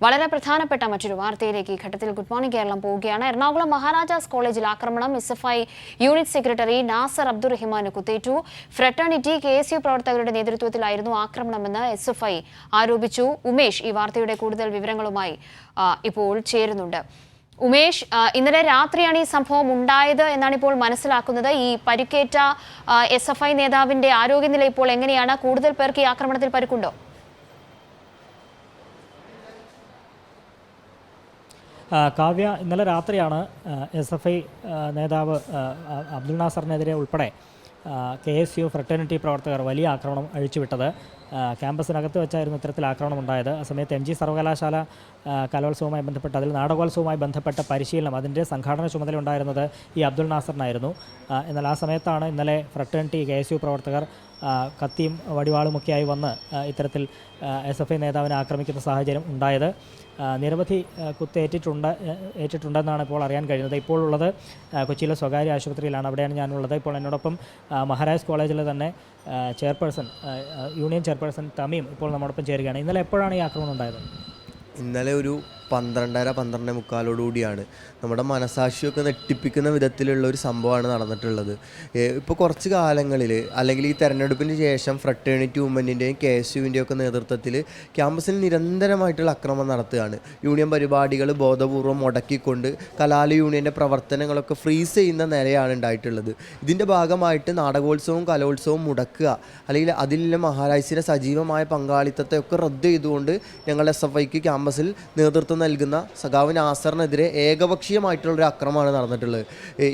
വളരെ പ്രധാനപ്പെട്ട മറ്റൊരു വാർത്തയിലേക്ക് ഈ ഘട്ടത്തിൽ ഗുഡ് മോർണിംഗ് കേരളം പോവുകയാണ്. എറണാകുളം മഹാരാജാസ് കോളേജിൽ ആക്രമണം. SFI യൂണിറ്റ് സെക്രട്ടറി നാസർ അബ്ദുറഹിമാന് കുത്തേറ്റു. ഫ്രട്ടേണിറ്റി KSU പ്രവർത്തകരുടെ നേതൃത്വത്തിലായിരുന്നു ആക്രമണമെന്ന് SFI ആരോപിച്ചു. ഉമേഷ് ഈ വാർത്തയുടെ കൂടുതൽ വിവരങ്ങളുമായി ഇപ്പോൾ ചേരുന്നുണ്ട്. ഉമേഷ്, ഇന്നലെ രാത്രിയാണ് ഈ സംഭവം ഉണ്ടായത് എന്നാണ് ഇപ്പോൾ മനസ്സിലാക്കുന്നത്. ഈ പരിക്കേറ്റ SFI നേതാവിന്റെ ആരോഗ്യനില ഇപ്പോൾ എങ്ങനെയാണ്? കൂടുതൽ പേർക്ക് ഈ ആക്രമണത്തിൽ പരിക്കുണ്ടോ? കാവ്യ, ഇന്നലെ രാത്രിയാണ് SFI നേതാവ് അബ്ദുൽ നാസറിനെതിരെ ഉൾപ്പെടെ KSU ഫ്രട്ടേണിറ്റി പ്രവർത്തകർ വലിയ ആക്രമണം അഴിച്ചുവിട്ടത്. ക്യാമ്പസിനകത്ത് വെച്ചായിരുന്നു ഇത്തരത്തിൽ ആക്രമണം ഉണ്ടായത്. ആ സമയത്ത് MG സർവകലാശാല കലോത്സവവുമായി ബന്ധപ്പെട്ട് അതിൽ നാടകോത്സവവുമായി ബന്ധപ്പെട്ട പരിശീലനം അതിൻ്റെ സംഘാടന ചുമതല ഉണ്ടായിരുന്നത് ഈ അബ്ദുൽ നാസറിനായിരുന്നു. എന്നാൽ ആ സമയത്താണ് ഇന്നലെ ഫ്രട്ടേണിറ്റി KSU പ്രവർത്തകർ കത്തിയും വടിവാളുമൊക്കെയായി വന്ന് ഇത്തരത്തിൽ SFI നേതാവിനെ ആക്രമിക്കുന്ന സാഹചര്യം ഉണ്ടായത്. നിരവധി ഏറ്റിട്ടുണ്ടെന്നാണ് ഇപ്പോൾ അറിയാൻ കഴിയുന്നത്. ഇപ്പോൾ ഉള്ളത് കൊച്ചിയിലെ സ്വകാര്യ ആശുപത്രിയിലാണ്. അവിടെയാണ് ഞാനുള്ളത്. ഇപ്പോൾ എന്നോടൊപ്പം മഹാരാജാസ് കോളേജിലെ തന്നെ യൂണിയൻ ചെയർപേഴ്സൺ തമീം ഇപ്പോൾ നമ്മോടൊപ്പം ചേരുകയാണ്. ഇന്നലെ എപ്പോഴാണ് ഈ ആക്രമണം ഉണ്ടായത്? ഇന്നലെ ഒരു 12:30-12:45 നമ്മുടെ മനസാക്ഷിയൊക്കെ നെട്ടിപ്പിക്കുന്ന വിധത്തിലുള്ള ഒരു സംഭവമാണ് നടന്നിട്ടുള്ളത്. ഇപ്പോൾ കുറച്ച് കാലങ്ങളിൽ അല്ലെങ്കിൽ ഈ തെരഞ്ഞെടുപ്പിന് ശേഷം ഫ്രട്ടേണിറ്റി മൂവ്മെൻറ്റിൻ്റെയും KSUവിൻ്റെയും ഒക്കെ നേതൃത്വത്തിൽ ക്യാമ്പസിൽ നിരന്തരമായിട്ടുള്ള ആക്രമണം നടത്തുകയാണ്. യൂണിയൻ പരിപാടികൾ ബോധപൂർവം മുടക്കിക്കൊണ്ട് കലാലയ യൂണിയൻ്റെ പ്രവർത്തനങ്ങളൊക്കെ ഫ്രീസ് ചെയ്യുന്ന നിലയാണ് ഉണ്ടായിട്ടുള്ളത്. ഇതിൻ്റെ ഭാഗമായിട്ട് നാടകോത്സവവും കലോത്സവവും മുടക്കുക, അല്ലെങ്കിൽ അതിലെ മഹാരാജാസിൻ്റെ സജീവമായ പങ്കാളിത്തത്തെ ഒക്കെ റദ്ദ് ചെയ്തുകൊണ്ട് ഞങ്ങൾ SFIക്ക് ക്യാമ്പസിൽ നേതൃത്വം നൽകുന്ന സഖാവ് നാസറിനെതിരെ ഏകപക്ഷീയമായിട്ടുള്ളൊരു അക്രമമാണ് നടന്നിട്ടുള്ളത്.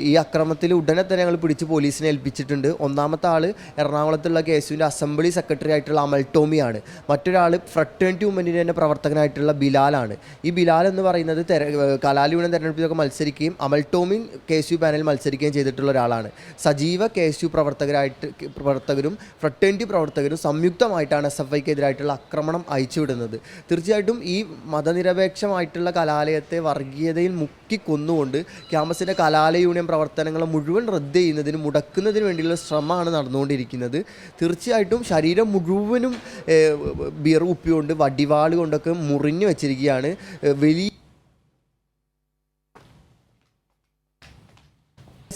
ഈ അക്രമത്തിൽ ഉടനെ തന്നെ ഞങ്ങൾ പിടിച്ച് പോലീസിനെ ഏൽപ്പിച്ചിട്ടുണ്ട്. ഒന്നാമത്തെ ആൾ എറണാകുളത്തുള്ള KSUവിൻ്റെ അസംബ്ലി സെക്രട്ടറി ആയിട്ടുള്ള അമൽ ടോമിയാണ്. മറ്റൊരാൾ ഫ്രട്ടേണിറ്റി മൂവ്മെൻറ്റിൻ്റെ തന്നെ പ്രവർത്തകനായിട്ടുള്ള ബിലാലാണ്. ഈ ബിലാൽ എന്ന് പറയുന്നത് കലാലയ യൂണിയൻ തെരഞ്ഞെടുപ്പിലൊക്കെ മത്സരിക്കുകയും അമൽ ടോമിൻ KSU പാനലിൽ മത്സരിക്കുകയും ചെയ്തിട്ടുള്ള ഒരാളാണ്. സജീവ KSU പ്രവർത്തകരും ഫ്രട്ടേണിറ്റി പ്രവർത്തകരും സംയുക്തമായിട്ടാണ് SFIക്കെതിരായിട്ടുള്ള ആക്രമണം അയച്ചുവിടുന്നത്. തീർച്ചയായിട്ടും ഈ മതനിരപേക്ഷമായിട്ടുള്ള കലാലയത്തെ വർഗീയതയിൽ മുക്കിക്കൊന്നുകൊണ്ട് ക്യാമ്പസിൻ്റെ കലാലയ യൂണിയൻ പ്രവർത്തനങ്ങൾ മുഴുവൻ റദ്ദ് ചെയ്യുന്നതിന് മുടക്കുന്നതിന് വേണ്ടിയുള്ള ശ്രമമാണ് നടന്നുകൊണ്ടിരിക്കുന്നത്. തീർച്ചയായിട്ടും ശരീരം മുഴുവനും ബിയർ കുപ്പികൊണ്ട് വടിവാൾ കൊണ്ടൊക്കെ മുറിഞ്ഞു വെച്ചിരിക്കുകയാണ്. വലിയ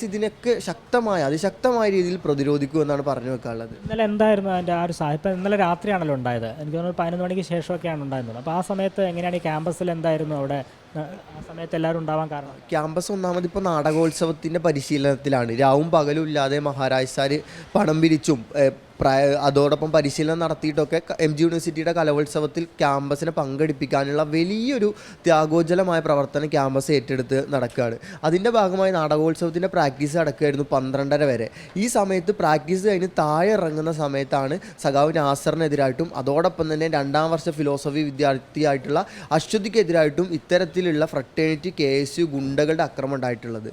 ഇതിനൊക്കെ അതിശക്തമായ രീതിയിൽ പ്രതിരോധിക്കുമെന്നാണ് പറഞ്ഞു വെക്കാനുള്ളത്. ഇന്നലെ എന്തായിരുന്നു അതിൻ്റെ ആ ഒരു സാഹിത്യം? ഇന്നലെ രാത്രിയാണല്ലോ ഉണ്ടായത്. എനിക്ക് തോന്നുന്നു 11 മണിക്ക് ശേഷമൊക്കെയാണ് ഉണ്ടായിരുന്നത്. അപ്പോൾ ആ സമയത്ത് എങ്ങനെയാണ് ഈ ക്യാമ്പസിൽ എന്തായിരുന്നു അവിടെ ആ സമയത്ത് എല്ലാവരും ഉണ്ടാവാൻ കാരണം? ക്യാമ്പസ് ഒന്നാമത് ഇപ്പോൾ നാടകോത്സവത്തിൻ്റെ പരിശീലനത്തിലാണ്. രാവും പകലും ഇല്ലാതെ മഹാരാജാസാർ പണം പിരിച്ചും അതോടൊപ്പം പരിശീലനം നടത്തിയിട്ടൊക്കെ MG യൂണിവേഴ്സിറ്റിയുടെ കലോത്സവത്തിൽ ക്യാമ്പസിനെ പങ്കെടുപ്പിക്കാനുള്ള വലിയൊരു ത്യാഗോജ്ജലമായ പ്രവർത്തനം ക്യാമ്പസ് ഏറ്റെടുത്ത് നടക്കുകയാണ്. അതിൻ്റെ ഭാഗമായി നാടകോത്സവത്തിൻ്റെ പ്രാക്ടീസ് നടക്കുകയായിരുന്നു 12:30 വരെ. ഈ സമയത്ത് പ്രാക്ടീസ് കഴിഞ്ഞ് താഴെ ഇറങ്ങുന്ന സമയത്താണ് സഖാവ് നാസറിനെതിരായിട്ടും അതോടൊപ്പം തന്നെ 2ാം വർഷ ഫിലോസഫി വിദ്യാർത്ഥിയായിട്ടുള്ള അശ്വതിക്കെതിരായിട്ടും ഇത്തരത്തിലുള്ള ഫ്രട്ടേണിറ്റി KSU ഗുണ്ടകളുടെ ആക്രമണം ഉണ്ടായിട്ടുള്ളത്.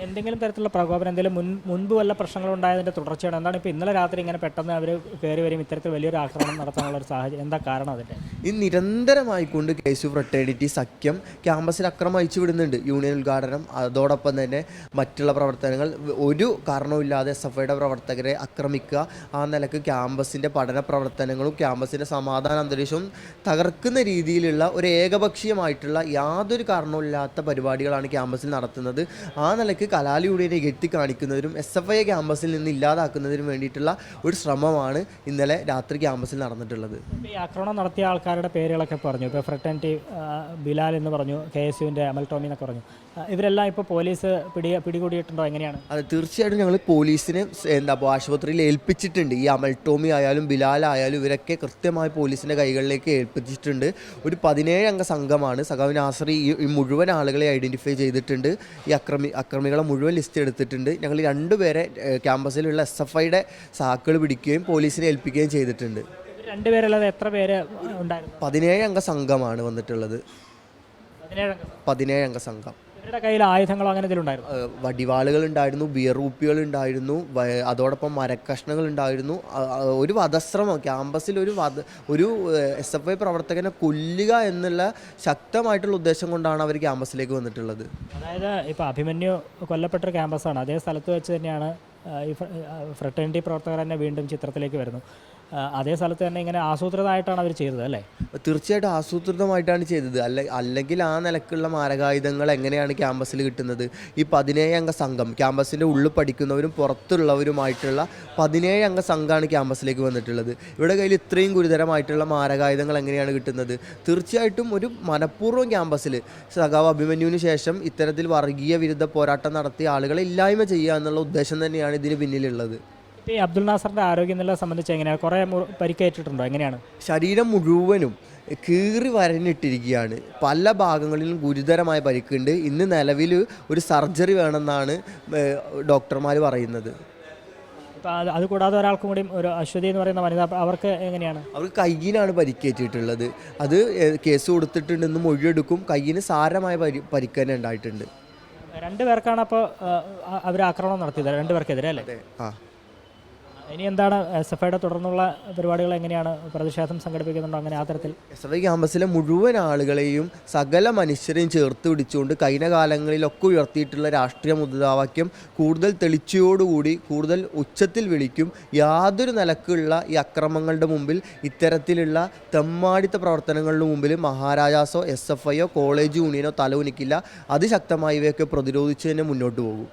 എന്തെങ്കിലും തരത്തിലുള്ള പ്രകോപനം എന്തെങ്കിലും മുൻപ് വല്ല പ്രശ്നങ്ങളുണ്ടായതിൻ്റെ തുടർച്ചയാണ്? എന്താണ് ഇപ്പോൾ ഇന്നലെ രാത്രി ഇങ്ങനെ പെട്ടെന്ന് അവർ കയറി വരും ഇത്തരത്തിൽ വലിയൊരു ആക്രമണം നടത്താനുള്ള ഒരു സാഹചര്യം? എന്താ കാരണം അതിൻ്റെ? ഈ നിരന്തരമായിക്കൊണ്ട് KSU ഫ്രട്ടേണിറ്റി സഖ്യം ക്യാമ്പസിൽ അക്രമം അയച്ചു വിടുന്നുണ്ട്. യൂണിയൻ ഉദ്ഘാടനം അതോടൊപ്പം തന്നെ മറ്റുള്ള പ്രവർത്തനങ്ങൾ ഒരു കാരണവുമില്ലാതെ SFIയുടെ പ്രവർത്തകരെ ആക്രമിക്കുക, ആ നിലക്ക് ക്യാമ്പസിൻ്റെ പഠന പ്രവർത്തനങ്ങളും ക്യാമ്പസിൻ്റെ സമാധാന അന്തരീക്ഷവും തകർക്കുന്ന രീതിയിലുള്ള ഒരു ഏകപക്ഷീയമായിട്ടുള്ള യാതൊരു കാരണവുമില്ലാത്ത പരിപാടികളാണ് ക്യാമ്പസിൽ നടത്തുന്നത്. ആ നിലയ്ക്ക് കലാലയ യൂണിയനെ കാണിക്കുന്നതിനും SFI ക്യാമ്പസിൽ നിന്ന് ഇല്ലാതാക്കുന്നതിനും വേണ്ടിയിട്ടുള്ള ഒരു ശ്രമമാണ് ഇന്നലെ രാത്രി ക്യാമ്പസിൽ നടന്നിട്ടുള്ളത്. ഈ ആക്രമണം നടത്തിയ ആൾക്കാരുടെ പേരുകളൊക്കെ പറഞ്ഞു. ഇപ്പോൾ ഫ്രട്ടേണിറ്റി ബിലാൽ എന്ന് പറഞ്ഞു, KSUവിൻ്റെ അമൽ ടോമി എന്നൊക്കെ പറഞ്ഞു. ഇവരെല്ലാം ഇപ്പോൾ പോലീസ് പിടികൂടിയിട്ടുണ്ടോ? എങ്ങനെയാണ്? അത് തീർച്ചയായിട്ടും ഞങ്ങൾ പോലീസിനെ ആശുപത്രിയിൽ ഏൽപ്പിച്ചിട്ടുണ്ട്. ഈ അമൽ ടോമി ആയാലും ബിലാൽ ആയാലും ഇവരൊക്കെ കൃത്യമായി പോലീസിൻ്റെ കൈകളിലേക്ക് ഏൽപ്പിച്ചിട്ടുണ്ട്. ഒരു 17 അംഗ സംഘമാണ്. സഖാവ് നാസർ ഈ മുഴുവൻ ആളുകളെ ഐഡൻറ്റിഫൈ ചെയ്തിട്ടുണ്ട്. ഈ അക്രമികളെ മുഴുവൻ ലിസ്റ്റ് എടുത്തിട്ടുണ്ട്. ഞങ്ങൾ 2 പേരെ ക്യാമ്പസിലുള്ള SFIയുടെ സാക്കൾ പിടിക്കുകയും പോലീസിനെ ഏൽപ്പിക്കുകയും ചെയ്തിട്ടുണ്ട്. 2 പേരല്ലാതെ എത്ര പേര് ഉണ്ടായിരുന്നു? 17 അംഗ സംഘമാണ് വന്നിട്ടുള്ളത്. 17 അംഗ സംഘം. ഇവരുടെ കയ്യിൽ ആയുധങ്ങളോ അങ്ങനെ എന്തെങ്കിലും ഉണ്ടായിരുന്നു? വടിവാളുകൾ ഉണ്ടായിരുന്നു, ബിയർ കുപ്പികൾ ഉണ്ടായിരുന്നു, അതോടൊപ്പം മരക്കഷ്ണങ്ങൾ ഉണ്ടായിരുന്നു. ഒരു വധശ്രമം ക്യാമ്പസിൽ ഒരു SFI പ്രവർത്തകനെ കൊല്ലുക എന്നുള്ള ശക്തമായിട്ടുള്ള ഉദ്ദേശം കൊണ്ടാണ് അവർ ക്യാമ്പസിലേക്ക് വന്നിട്ടുള്ളത്. അതായത് ഇപ്പോൾ അഭിമന്യു കൊല്ലപ്പെട്ടൊരു ക്യാമ്പസാണ്. അതേ സ്ഥലത്ത് വെച്ച് തന്നെയാണ് ഈ ഫ്രട്ടേണിറ്റി പ്രവർത്തകർ തന്നെ വീണ്ടും ചിത്രത്തിലേക്ക് വരുന്നു. അതേ സ്ഥലത്ത് തന്നെ ഇങ്ങനെ ആസൂത്രിതമായിട്ടാണ് അവർ ചെയ്തത് അല്ലേ? തീർച്ചയായിട്ടും ആസൂത്രിതമായിട്ടാണ് ചെയ്തത്. അല്ലെങ്കിൽ ആ നിലക്കുള്ള മാരകായുധങ്ങൾ എങ്ങനെയാണ് ക്യാമ്പസിൽ കിട്ടുന്നത്? ഈ 17 അംഗ സംഘം, ക്യാമ്പസിൻ്റെ ഉള്ളിൽ പഠിക്കുന്നവരും പുറത്തുള്ളവരുമായിട്ടുള്ള 17 അംഗ സംഘമാണ് ക്യാമ്പസിലേക്ക് വന്നിട്ടുള്ളത്. ഇവരുടെ കയ്യിൽ ഇത്രയും ഗുരുതരമായിട്ടുള്ള മാരകായുധങ്ങൾ എങ്ങനെയാണ് കിട്ടുന്നത്? തീർച്ചയായിട്ടും ഒരു മനഃപൂർവ്വം ക്യാമ്പസിൽ സഖാവ് അഭിമന്യുവിന് ശേഷം ഇത്തരത്തിൽ വർഗീയ വിരുദ്ധ പോരാട്ടം നടത്തിയ ആളുകളെ ഇല്ലായ്മ ചെയ്യുക എന്നുള്ള ഉദ്ദേശം തന്നെയാണ് ഇതിന് പിന്നിലുള്ളത്. ഈ അബ്ദുൾ നാസറിൻ്റെ ആരോഗ്യനില സംബന്ധിച്ച് എങ്ങനെയാണ്? കുറേ പരിക്കേറ്റിട്ടുണ്ടോ? എങ്ങനെയാണ്? ശരീരം മുഴുവനും കീറി വരഞ്ഞിട്ടിരിക്കുകയാണ്. പല ഭാഗങ്ങളിലും ഗുരുതരമായ പരിക്കുണ്ട്. ഇന്ന് നിലവിൽ ഒരു സർജറി വേണമെന്നാണ് ഡോക്ടർമാർ പറയുന്നത്. അപ്പോൾ അത് കൂടാതെ ഒരാൾക്കും കൂടി ഒരു അശ്വതി എന്ന് പറയുന്ന വനിത, അവർക്ക് എങ്ങനെയാണ്? അവർക്ക് കയ്യിനാണ് പരിക്കേറ്റിട്ടുള്ളത്. അത് കേസ് കൊടുത്തിട്ടുണ്ടെന്ന് മൊഴിയെടുക്കും. കയ്യിന് സാരമായ പരിക്ക് തന്നെ ഉണ്ടായിട്ടുണ്ട്. 2 പേർക്കാണ് അപ്പോൾ അവർ ആക്രമണം നടത്തിയത്, 2 പേർക്കെതിരെ അല്ലേ? ആ. ഇനി എന്താണ് SFIയുടെ തുടർന്നുള്ള പരിപാടികൾ? എങ്ങനെയാണ് പ്രതിഷേധം സംഘടിപ്പിക്കുന്നുണ്ടോ അങ്ങനെ ആ തരത്തിൽ? SFI ക്യാമ്പസിലെ മുഴുവൻ ആളുകളെയും സകല മനുഷ്യരെയും ചേർത്ത് പിടിച്ചുകൊണ്ട് കഴിഞ്ഞ കാലങ്ങളിലൊക്കെ ഉയർത്തിയിട്ടുള്ള രാഷ്ട്രീയ മുദ്രാവാക്യം കൂടുതൽ തെളിച്ചയോടുകൂടി കൂടുതൽ ഉച്ചത്തിൽ വിളിക്കും. യാതൊരു നിലക്കുള്ള ഈ അക്രമങ്ങളുടെ മുമ്പിൽ, ഇത്തരത്തിലുള്ള തെമ്മാടിത്ത പ്രവർത്തനങ്ങളുടെ മുമ്പിൽ മഹാരാജാസോ SFIയോ കോളേജ് യൂണിയനോ തലകുനിക്കില്ല. അതിശക്തമായി ഇവയൊക്കെ പ്രതിരോധിച്ച് തന്നെ മുന്നോട്ട് പോകും.